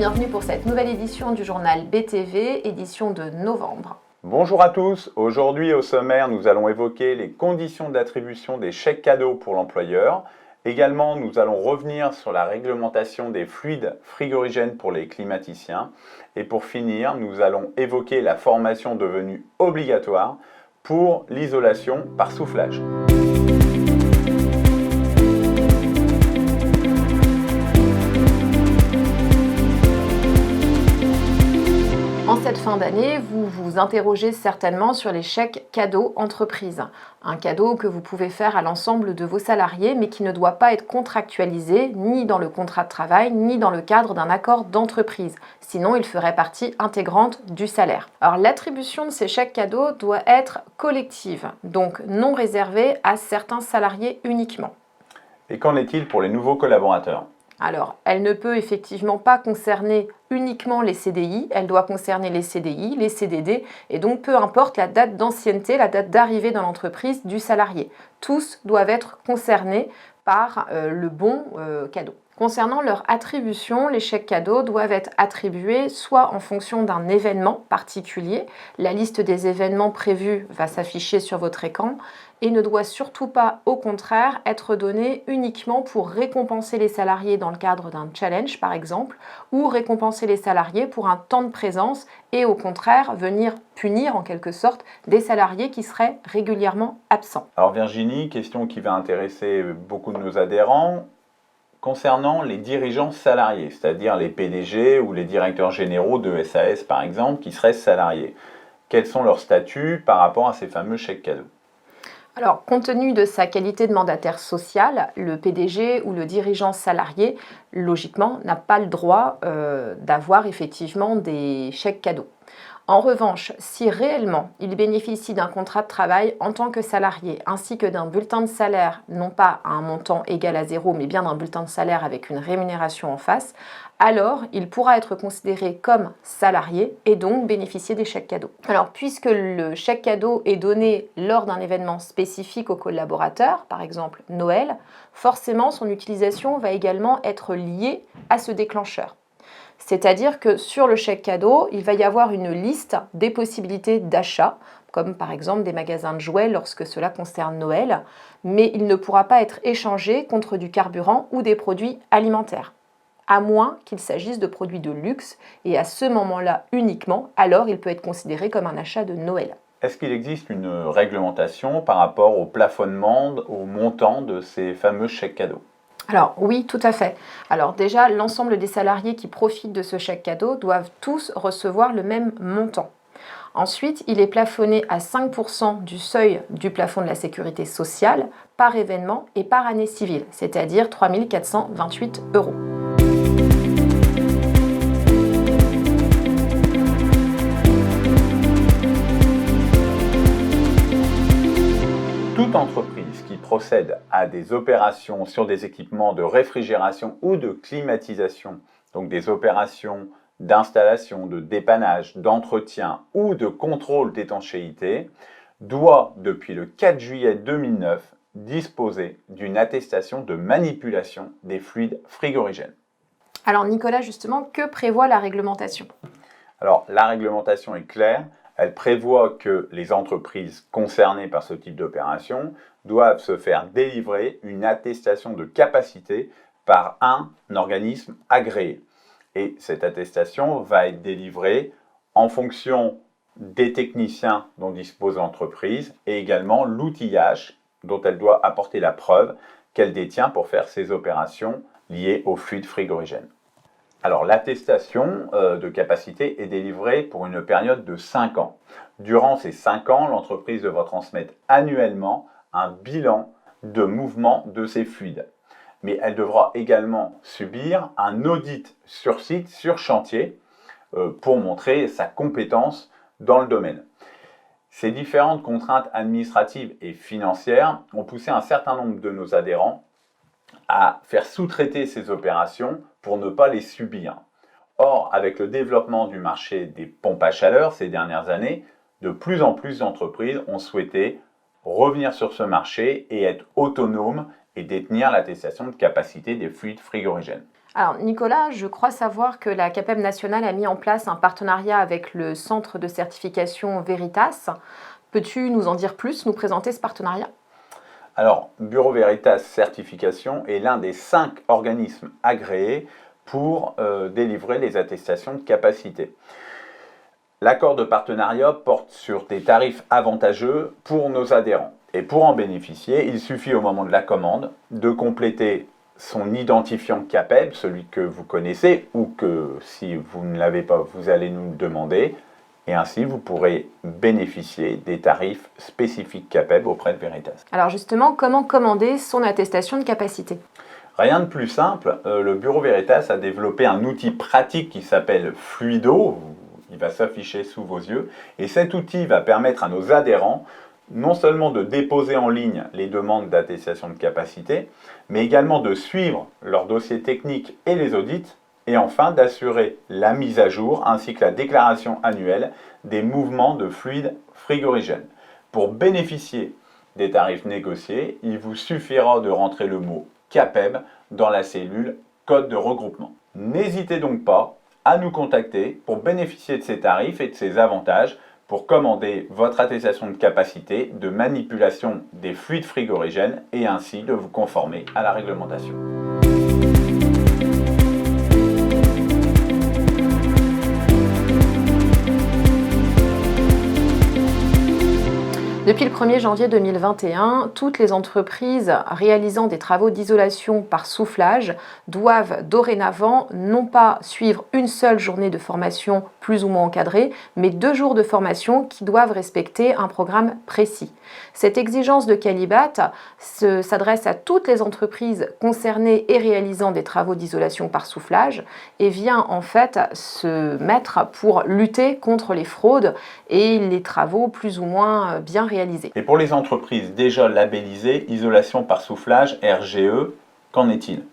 bienvenue pour cette nouvelle édition du journal BTV, édition de novembre. Bonjour à tous, aujourd'hui au sommaire nous allons évoquer les conditions d'attribution des chèques cadeaux pour l'employeur. Également nous allons revenir sur la réglementation des fluides frigorigènes pour les climaticiens. Et pour finir nous allons évoquer la formation devenue obligatoire pour l'isolation par soufflage. En cette fin d'année, vous vous interrogez certainement sur les chèques cadeaux entreprises. Un cadeau que vous pouvez faire à l'ensemble de vos salariés, mais qui ne doit pas être contractualisé ni dans le contrat de travail, ni dans le cadre d'un accord d'entreprise. Sinon, il ferait partie intégrante du salaire. Alors, l'attribution de ces chèques cadeaux doit être collective, donc non réservée à certains salariés uniquement. Et qu'en est-il pour les nouveaux collaborateurs ? Alors, elle ne peut effectivement pas concerner uniquement les CDI, elle doit concerner les CDI, les CDD, et donc peu importe la date d'ancienneté, la date d'arrivée dans l'entreprise du salarié. Tous doivent être concernés par le bon cadeau. Concernant leur attribution, les chèques cadeaux doivent être attribués soit en fonction d'un événement particulier, la liste des événements prévus va s'afficher sur votre écran, et ne doit surtout pas, au contraire, être donné uniquement pour récompenser les salariés dans le cadre d'un challenge, par exemple, ou récompenser les salariés pour un temps de présence et, au contraire, venir punir, en quelque sorte, des salariés qui seraient régulièrement absents. Alors Virginie, question qui va intéresser beaucoup de nos adhérents. Concernant les dirigeants salariés, c'est-à-dire les PDG ou les directeurs généraux de SAS par exemple, qui seraient salariés, quels sont leurs statuts par rapport à ces fameux chèques cadeaux ? Alors, compte tenu de sa qualité de mandataire social, le PDG ou le dirigeant salarié, logiquement, n'a pas le droit d'avoir effectivement des chèques cadeaux. En revanche, si réellement il bénéficie d'un contrat de travail en tant que salarié ainsi que d'un bulletin de salaire, non pas à un montant égal à 0, mais bien d'un bulletin de salaire avec une rémunération en face, alors il pourra être considéré comme salarié et donc bénéficier des chèques cadeaux. Alors, puisque le chèque cadeau est donné lors d'un événement spécifique au collaborateur, par exemple Noël, forcément son utilisation va également être liée à ce déclencheur. C'est-à-dire que sur le chèque cadeau, il va y avoir une liste des possibilités d'achat, comme par exemple des magasins de jouets lorsque cela concerne Noël, mais il ne pourra pas être échangé contre du carburant ou des produits alimentaires, à moins qu'il s'agisse de produits de luxe, et à ce moment-là uniquement, alors il peut être considéré comme un achat de Noël. Est-ce qu'il existe une réglementation par rapport au plafonnement, au montant de ces fameux chèques cadeaux ? Alors oui, tout à fait. Alors déjà, l'ensemble des salariés qui profitent de ce chèque cadeau doivent tous recevoir le même montant. Ensuite, il est plafonné à 5% du seuil du plafond de la sécurité sociale par événement et par année civile, c'est-à-dire 3 428 €. Toute entreprise qui procède à des opérations sur des équipements de réfrigération ou de climatisation, donc des opérations d'installation, de dépannage, d'entretien ou de contrôle d'étanchéité, doit, depuis le 4 juillet 2009, disposer d'une attestation de manipulation des fluides frigorigènes. Alors Nicolas, justement, que prévoit la réglementation ? Alors, la réglementation est claire. Elle prévoit que les entreprises concernées par ce type d'opération doivent se faire délivrer une attestation de capacité par un organisme agréé. Et cette attestation va être délivrée en fonction des techniciens dont dispose l'entreprise et également l'outillage dont elle doit apporter la preuve qu'elle détient pour faire ces opérations liées aux fluides frigorigènes. Alors, l'attestation de capacité est délivrée pour une période de 5 ans. Durant ces 5 ans, l'entreprise devra transmettre annuellement un bilan de mouvement de ces fluides. Mais elle devra également subir un audit sur site, sur chantier, pour montrer sa compétence dans le domaine. Ces différentes contraintes administratives et financières ont poussé un certain nombre de nos adhérents à faire sous-traiter ces opérations pour ne pas les subir. Or, avec le développement du marché des pompes à chaleur ces dernières années, de plus en plus d'entreprises ont souhaité revenir sur ce marché et être autonomes et détenir l'attestation de capacité des fluides frigorigènes. Alors Nicolas, je crois savoir que la CAPEB nationale a mis en place un partenariat avec le centre de certification Veritas. Peux-tu nous en dire plus, nous présenter ce partenariat? Alors, Bureau Veritas Certification est l'un des 5 organismes agréés pour délivrer les attestations de capacité. L'accord de partenariat porte sur des tarifs avantageux pour nos adhérents. Et pour en bénéficier, il suffit au moment de la commande de compléter son identifiant CAPEB, celui que vous connaissez, ou que si vous ne l'avez pas, vous allez nous le demander. Et ainsi, vous pourrez bénéficier des tarifs spécifiques CAPEB auprès de Veritas. Alors justement, comment commander son attestation de capacité? Rien de plus simple, le Bureau Veritas a développé un outil pratique qui s'appelle Fluido. Il va s'afficher sous vos yeux. Et cet outil va permettre à nos adhérents non seulement de déposer en ligne les demandes d'attestation de capacité, mais également de suivre leurs dossiers techniques et les audits, et enfin d'assurer la mise à jour ainsi que la déclaration annuelle des mouvements de fluide frigorigène. Pour bénéficier des tarifs négociés, il vous suffira de rentrer le mot CAPEB dans la cellule code de regroupement. N'hésitez donc pas à nous contacter pour bénéficier de ces tarifs et de ces avantages pour commander votre attestation de capacité de manipulation des fluides frigorigènes et ainsi de vous conformer à la réglementation. Depuis le 1er janvier 2021, toutes les entreprises réalisant des travaux d'isolation par soufflage doivent dorénavant non pas suivre une seule journée de formation plus ou moins encadrée, mais 2 jours de formation qui doivent respecter un programme précis. Cette exigence de Qualibat s'adresse à toutes les entreprises concernées et réalisant des travaux d'isolation par soufflage et vient en fait se mettre pour lutter contre les fraudes et les travaux plus ou moins bien réalisés. Et pour les entreprises déjà labellisées, isolation par soufflage, RGE, qu'en est-il?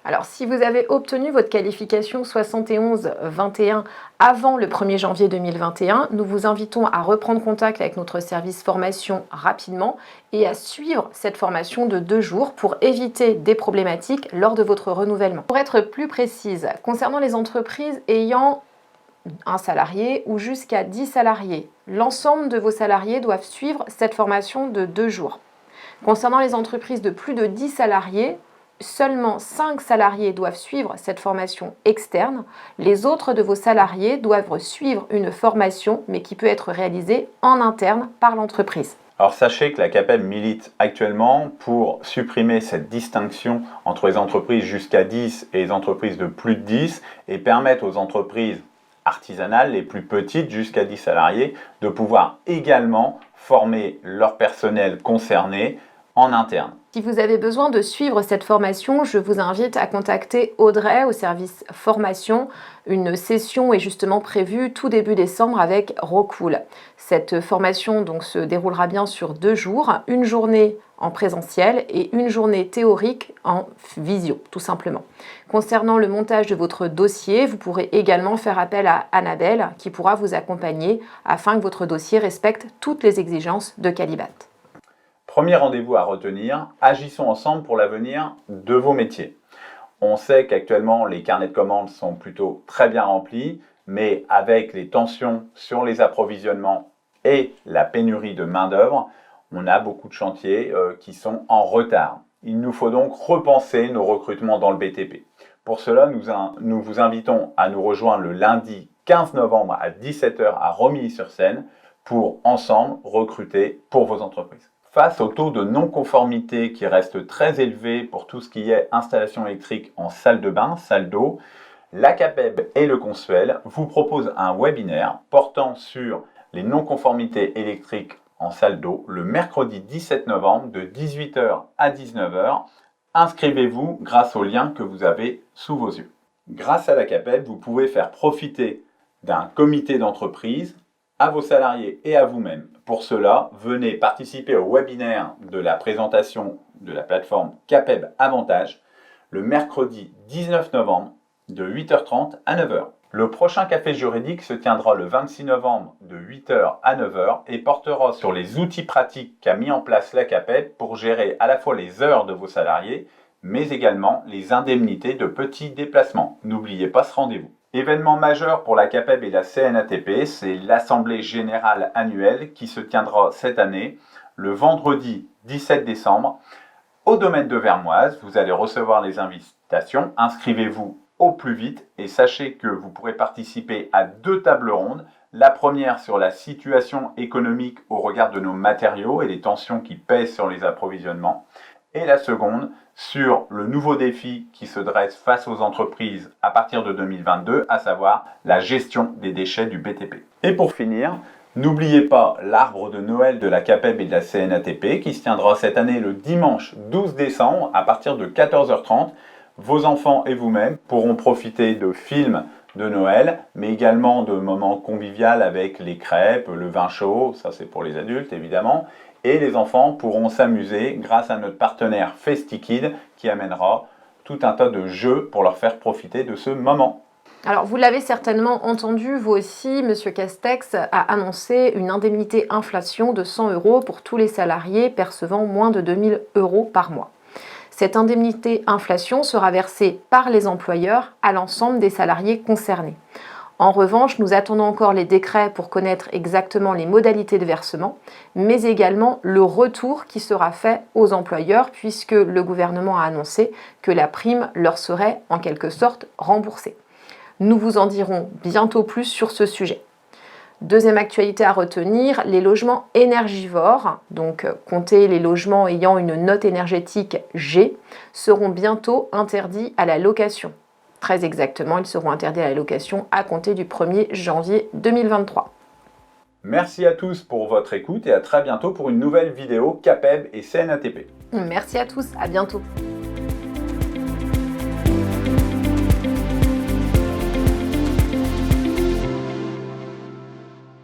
Alors, si vous avez obtenu votre qualification 71-21 avant le 1er janvier 2021, nous vous invitons à reprendre contact avec notre service formation rapidement et à suivre cette formation de 2 jours pour éviter des problématiques lors de votre renouvellement. Pour être plus précise, concernant les entreprises ayant un salarié ou jusqu'à 10 salariés, l'ensemble de vos salariés doivent suivre cette formation de 2 jours. Concernant les entreprises de plus de 10 salariés, seulement 5 salariés doivent suivre cette formation externe. Les autres de vos salariés doivent suivre une formation, mais qui peut être réalisée en interne par l'entreprise. Alors sachez que la CAPEB milite actuellement pour supprimer cette distinction entre les entreprises jusqu'à 10 et les entreprises de plus de 10 et permettre aux entreprises artisanales, les plus petites, jusqu'à 10 salariés, de pouvoir également former leur personnel concerné en interne. Si vous avez besoin de suivre cette formation, je vous invite à contacter Audrey au service formation. Une session est justement prévue tout début décembre avec Rockwool. Cette formation donc se déroulera bien sur 2 jours, une journée en présentiel et une journée théorique en visio, tout simplement. Concernant le montage de votre dossier, vous pourrez également faire appel à Annabelle qui pourra vous accompagner afin que votre dossier respecte toutes les exigences de Qualibat. Premier rendez-vous à retenir, agissons ensemble pour l'avenir de vos métiers. On sait qu'actuellement les carnets de commandes sont plutôt très bien remplis, mais avec les tensions sur les approvisionnements et la pénurie de main-d'œuvre, on a beaucoup de chantiers qui sont en retard. Il nous faut donc repenser nos recrutements dans le BTP. Pour cela, nous vous invitons à nous rejoindre le lundi 15 novembre à 17 h à Romilly-sur-Seine pour ensemble recruter pour vos entreprises. Face au taux de non-conformité qui reste très élevé pour tout ce qui est installation électrique en salle de bain, salle d'eau, la CAPEB et le Consuel vous proposent un webinaire portant sur les non-conformités électriques en salle d'eau le mercredi 17 novembre de 18 h à 19 h. Inscrivez-vous grâce au lien que vous avez sous vos yeux. Grâce à la CAPEB, vous pouvez faire profiter d'un comité d'entreprise à vos salariés et à vous-même. Pour cela, venez participer au webinaire de la présentation de la plateforme CAPEB Avantage le mercredi 19 novembre de 8 h 30 à 9 h. Le prochain café juridique se tiendra le 26 novembre de 8 h à 9 h et portera sur les outils pratiques qu'a mis en place la CAPEB pour gérer à la fois les heures de vos salariés, mais également les indemnités de petits déplacements. N'oubliez pas ce rendez-vous. Événement majeur pour la CAPEB et la CNATP, c'est l'Assemblée Générale Annuelle qui se tiendra cette année le vendredi 17 décembre au domaine de Vermoise. Vous allez recevoir les invitations, inscrivez-vous au plus vite et sachez que vous pourrez participer à 2 tables rondes. La première sur la situation économique au regard de nos matériaux et les tensions qui pèsent sur les approvisionnements. Et la seconde sur le nouveau défi qui se dresse face aux entreprises à partir de 2022, à savoir la gestion des déchets du BTP. Et pour finir, n'oubliez pas l'arbre de Noël de la CAPEB et de la CNATP qui se tiendra cette année le dimanche 12 décembre à partir de 14h30. Vos enfants et vous-même pourront profiter de films de Noël, mais également de moments conviviaux avec les crêpes, le vin chaud, ça c'est pour les adultes évidemment, et les enfants pourront s'amuser grâce à notre partenaire FestiKid qui amènera tout un tas de jeux pour leur faire profiter de ce moment. Alors, vous l'avez certainement entendu, vous aussi, M. Castex a annoncé une indemnité inflation de 100 € pour tous les salariés percevant moins de 2 000 € par mois. Cette indemnité inflation sera versée par les employeurs à l'ensemble des salariés concernés. En revanche, nous attendons encore les décrets pour connaître exactement les modalités de versement, mais également le retour qui sera fait aux employeurs puisque le gouvernement a annoncé que la prime leur serait en quelque sorte remboursée. Nous vous en dirons bientôt plus sur ce sujet. Deuxième actualité à retenir, les logements énergivores, donc comptez les logements ayant une note énergétique G, seront bientôt interdits à la location. Très exactement, ils seront interdits à la location à compter du 1er janvier 2023. Merci à tous pour votre écoute et à très bientôt pour une nouvelle vidéo CAPEB et CNATP. Merci à tous, à bientôt.